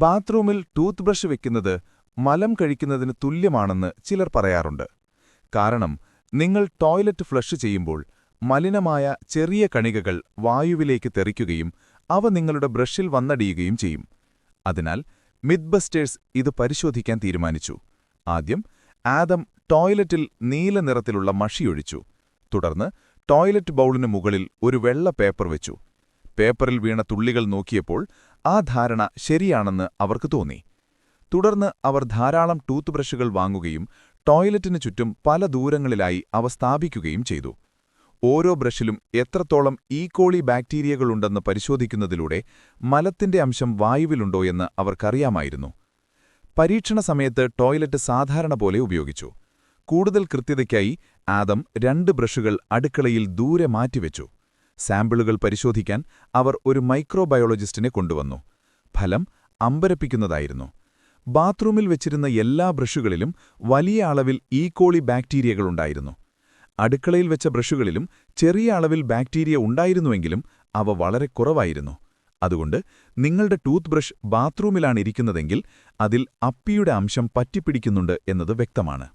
ബാത്റൂമിൽ tooth brush വെക്കുന്നത് മലം കഴിക്കുന്നതിന് തുല്യമാണെന്ന് ചിലർ പറയാറുണ്ട്. കാരണം നിങ്ങൾ ടോയ്ലറ്റ് ഫ്ലഷ് ചെയ്യുമ്പോൾ മലിനമായ ചെറിയ കണികകൾ വായുവിലേക്ക് തെറിക്കുകയും അവ നിങ്ങളുടെ ബ്രഷിൽ വന്നടിയുകയും ചെയ്യും. അതിനാൽ മിത്ബസ്റ്റേഴ്സ് ഇത് പരിശോധിക്കാൻ തീരുമാനിച്ചു. ആദ്യം ആദം ടോയ്ലറ്റിൽ നീല നിറത്തിലുള്ള മഷിയൊഴിച്ചു. തുടർന്ന് ടോയ്ലറ്റ് ബൗളിനു മുകളിൽ ഒരു വെള്ള പേപ്പർ വെച്ചു. പേപ്പറിൽ വീണ തുള്ളികൾ നോക്കിയപ്പോൾ ആ ധാരണ ശരിയാണെന്ന് അവർക്ക് തോന്നി. തുടർന്ന് അവർ ധാരാളം ടൂത്ത് ബ്രഷുകൾ വാങ്ങുകയും ടോയ്ലറ്റിനു ചുറ്റും പല ദൂരങ്ങളിലായി അവ സ്ഥാപിക്കുകയും ചെയ്തു. ഓരോ ബ്രഷിലും എത്രത്തോളം ഈകോളി ബാക്ടീരിയകളുണ്ടെന്ന് പരിശോധിക്കുന്നതിലൂടെ മലത്തിന്റെ അംശം വായുവിലുണ്ടോയെന്ന് അവർക്കറിയാമായിരുന്നു. പരീക്ഷണ സമയത്ത് ടോയ്ലറ്റ് സാധാരണ പോലെ ഉപയോഗിച്ചു. കൂടുതൽ കൃത്യതയ്ക്കായി ആദം 2 ബ്രഷുകൾ അടുക്കളയിൽ ദൂരെ മാറ്റിവെച്ചു. സാമ്പിളുകൾ പരിശോധിക്കാൻ അവർ ഒരു മൈക്രോബയോളജിസ്റ്റിനെ കൊണ്ടുവന്നു. ഫലം അമ്പരപ്പിക്കുന്നതായിരുന്നു. ബാത്റൂമിൽ വെച്ചിരുന്ന എല്ലാ ബ്രഷുകളിലും വലിയ അളവിൽ ഈകോളി ബാക്ടീരിയകളുണ്ടായിരുന്നു. അടുക്കളയിൽ വെച്ച ബ്രഷുകളിലും ചെറിയ അളവിൽ ബാക്ടീരിയ ഉണ്ടായിരുന്നുവെങ്കിലും അവ വളരെ കുറവായിരുന്നു. അതുകൊണ്ട് നിങ്ങളുടെ ടൂത്ത് ബ്രഷ് ബാത്റൂമിലാണിരിക്കുന്നതെങ്കിൽ അതിൽ അപ്പിയുടെ അംശം പറ്റിപ്പിടിക്കുന്നുണ്ട് എന്നത് വ്യക്തമാണ്.